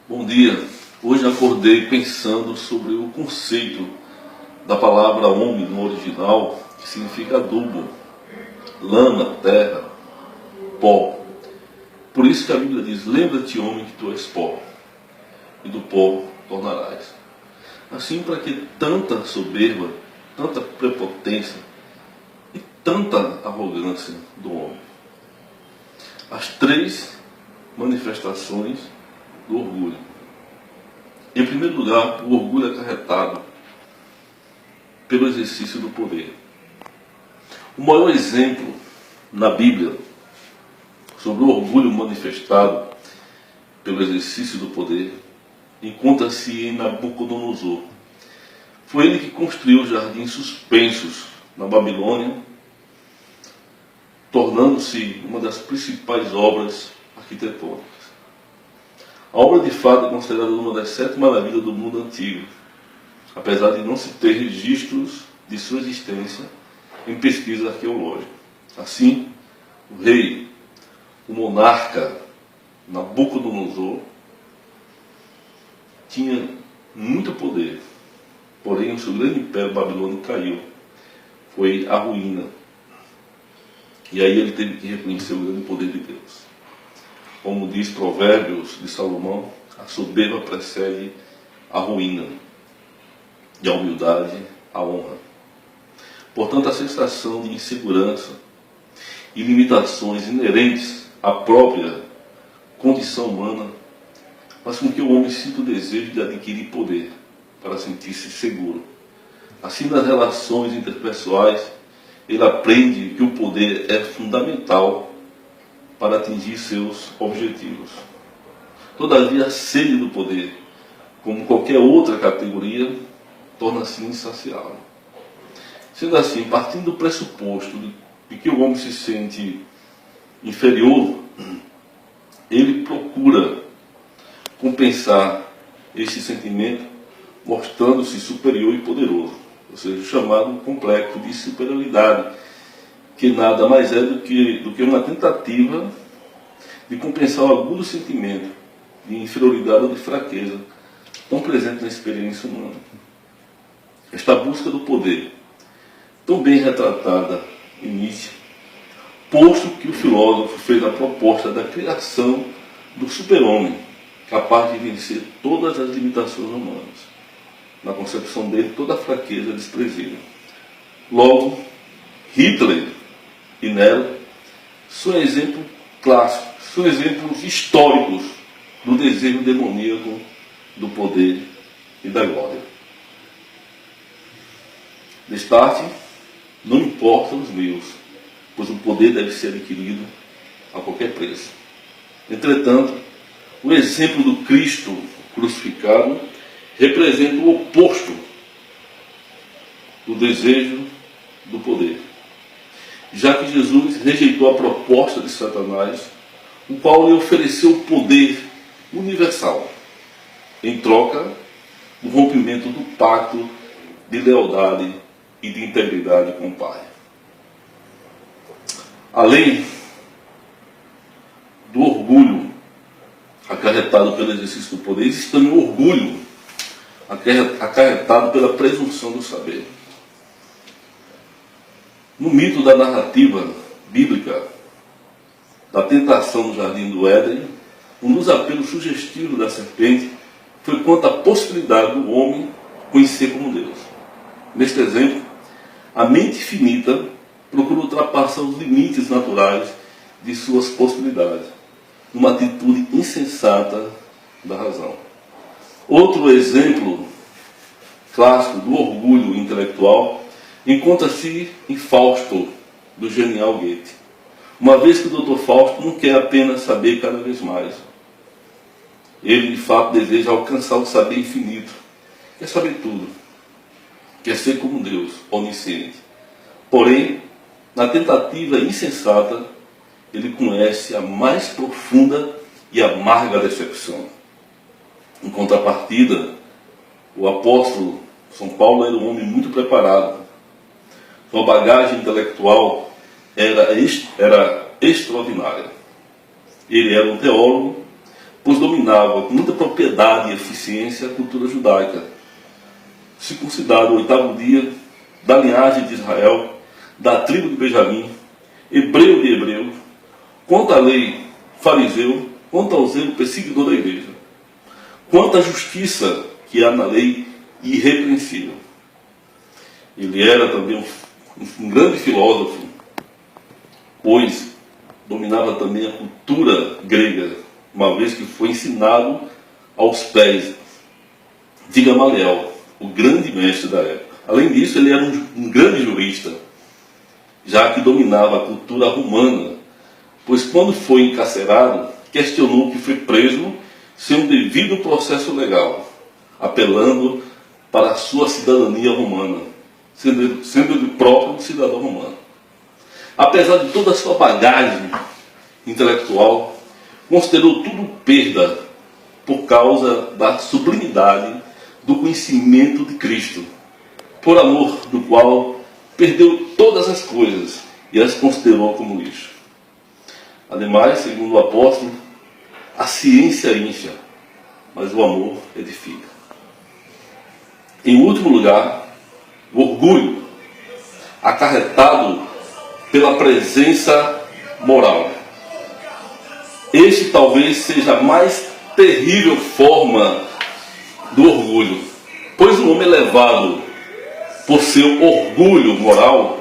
Bom dia. Hoje acordei pensando sobre o conceito da palavra homem no original, que significa adubo, lama, terra, pó. Por isso que a Bíblia diz: lembra-te, homem, que tu és pó, e do pó tornarás. Assim, para que tanta soberba, tanta prepotência e tanta arrogância do homem? As três manifestações do orgulho. Em primeiro lugar, o orgulho é acarretado pelo exercício do poder. O maior exemplo na Bíblia sobre o orgulho manifestado pelo exercício do poder encontra-se em Nabucodonosor. Foi ele que construiu os jardins suspensos na Babilônia, tornando-se uma das principais obras arquitetônicas. A obra de fato é considerada uma das 7 maravilhas do mundo antigo, apesar de não se ter registros de sua existência em pesquisa arqueológica. Assim, o rei, o monarca Nabucodonosor, tinha muito poder, porém o seu grande império babilônico caiu, foi a ruína. E aí ele teve que reconhecer o grande poder de Deus. Como diz Provérbios de Salomão, a soberba precede a ruína e a humildade a honra. Portanto, a sensação de insegurança e limitações inerentes à própria condição humana faz com que o homem sinta o desejo de adquirir poder para sentir-se seguro. Assim, nas relações interpessoais, ele aprende que o poder é fundamental para atingir seus objetivos. Todavia, a sede do poder, como qualquer outra categoria, torna-se insaciável. Sendo assim, partindo do pressuposto de que o homem se sente inferior, ele procura compensar esse sentimento mostrando-se superior e poderoso, ou seja, o chamado complexo de superioridade, que nada mais é do que uma tentativa de compensar o agudo sentimento de inferioridade ou de fraqueza tão presente na experiência humana. Esta busca do poder, tão bem retratada em Nietzsche, posto que o filósofo fez a proposta da criação do super-homem, capaz de vencer todas as limitações humanas. Na concepção dele, toda a fraqueza é desprezível. Logo, Hitler e Nero são exemplos clássicos, são exemplos históricos do desejo demoníaco do poder e da glória. Destaque: não importam os meus, pois o poder deve ser adquirido a qualquer preço. Entretanto, o exemplo do Cristo crucificado representa o oposto do desejo do poder, já que Jesus rejeitou a proposta de Satanás, o qual lhe ofereceu o poder universal, em troca do rompimento do pacto de lealdade e de integridade com o Pai. Além do orgulho acarretado pelo exercício do poder, existe também o orgulho acarretado pela presunção do saber. No mito da narrativa bíblica da tentação no jardim do Éden, um dos apelos sugestivos da serpente foi quanto à possibilidade do homem conhecer como Deus. Neste exemplo, a mente finita procura ultrapassar os limites naturais de suas possibilidades, numa atitude insensata da razão. Outro exemplo clássico do orgulho intelectual encontra-se em Fausto, do genial Goethe. Uma vez que o Dr. Fausto não quer apenas saber cada vez mais. Ele, de fato, deseja alcançar o saber infinito. Quer saber tudo. Quer ser como Deus, onisciente. Porém, na tentativa insensata, ele conhece a mais profunda e amarga decepção. Em contrapartida, o apóstolo São Paulo era um homem muito preparado. Sua bagagem intelectual era extraordinária. Ele era um teólogo, pois dominava com muita propriedade e eficiência a cultura judaica. Circuncidado o 8º dia, da linhagem de Israel, da tribo de Benjamim, hebreu de hebreu, quanto à lei, fariseu, quanto ao zelo, perseguidor da igreja, quanto à justiça que há na lei, irrepreensível. Ele era também um grande filósofo, pois dominava também a cultura grega, uma vez que foi ensinado aos pés de Gamaliel, o grande mestre da época. Além disso, ele era um grande jurista, já que dominava a cultura romana, pois quando foi encarcerado, questionou que foi preso sem um devido processo legal, apelando para a sua cidadania romana, sendo ele próprio um cidadão romano. Apesar de toda a sua bagagem intelectual, considerou tudo perda por causa da sublimidade do conhecimento de Cristo, por amor do qual perdeu todas as coisas e as considerou como lixo. Ademais, segundo o apóstolo, a ciência incha, mas o amor edifica. Em último lugar, o orgulho, acarretado pela presença moral. Este talvez seja a mais terrível forma do orgulho, pois um homem elevado por seu orgulho moral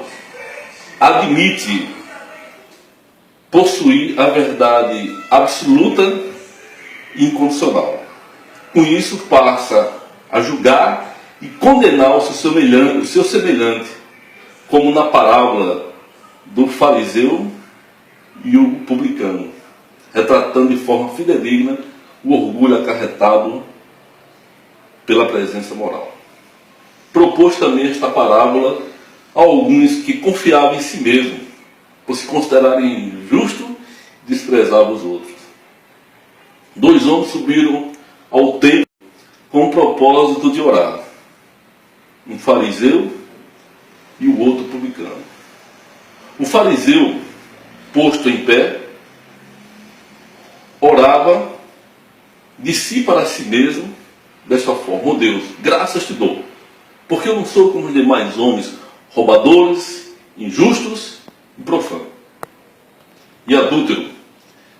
admite possuir a verdade absoluta e incondicional. Com isso passa a julgar e condenar o seu semelhante, como na parábola do fariseu e o publicano, retratando de forma fidedigna o orgulho acarretado pela presença moral. Propôs também esta parábola a alguns que confiavam em si mesmos, por se considerarem injustos e desprezavam os outros. 2 homens subiram ao templo com o propósito de orar, um fariseu e o outro publicano. O fariseu, posto em pé, orava de si para si mesmo desta forma: ó Deus, graças te dou, porque eu não sou como os demais homens, roubadores, injustos e profanos, e adúltero,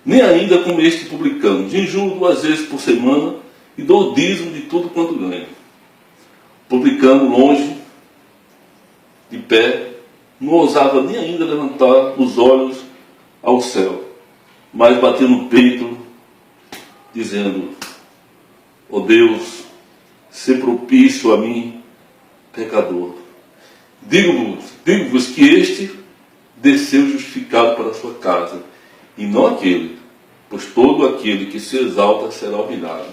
nem ainda como este publicano, jejuo 2 vezes por semana e dou dízimo de tudo quanto ganho. Publicano, longe, de pé, não ousava nem ainda levantar os olhos ao céu, mas batia no peito, dizendo: ó Deus, sê propício a mim, pecador. Digo-vos que este desceu justificado para a sua casa, e não aquele, pois todo aquele que se exalta será humilhado,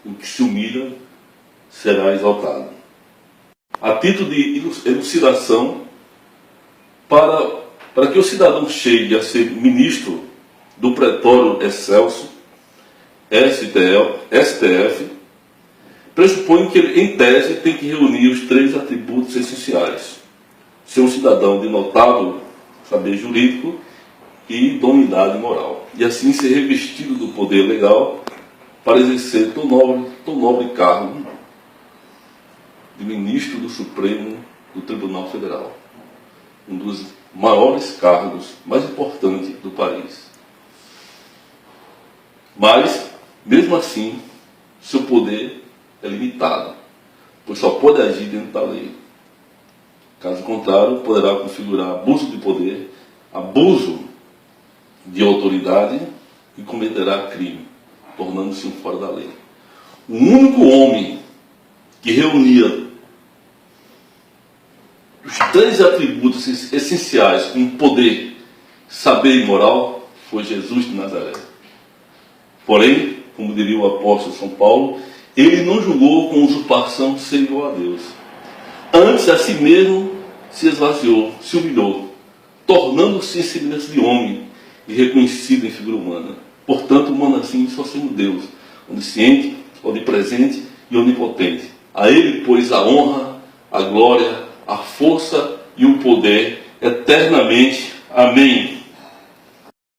e o que se humilha será exaltado. A título de elucidação, para que o cidadão chegue a ser ministro do Pretório Excelso, STF, pressupõe que ele, em tese, tem que reunir os 3 atributos essenciais: ser um cidadão de notável saber jurídico e idoneidade moral, e assim ser revestido do poder legal para exercer tão nobre cargo de ministro do Supremo do Tribunal Federal, um dos maiores cargos mais importantes do país. Mas, mesmo assim, seu poder é limitado, pois só pode agir dentro da lei. Caso contrário, poderá configurar abuso de poder, abuso de autoridade e cometerá crime, tornando-se um fora da lei. O único homem que reunia os 3 atributos essenciais como poder, saber e moral foi Jesus de Nazaré. Porém, como diria o apóstolo São Paulo, ele não julgou com usurpação ser igual a Deus. Antes, a si mesmo se esvaziou, se humilhou, tornando-se em semelhança de homem e reconhecido em figura humana. Portanto, humano assim, só sendo Deus, onisciente, onipresente e onipotente. A ele, pois, a honra, a glória, a força e o poder eternamente. Amém.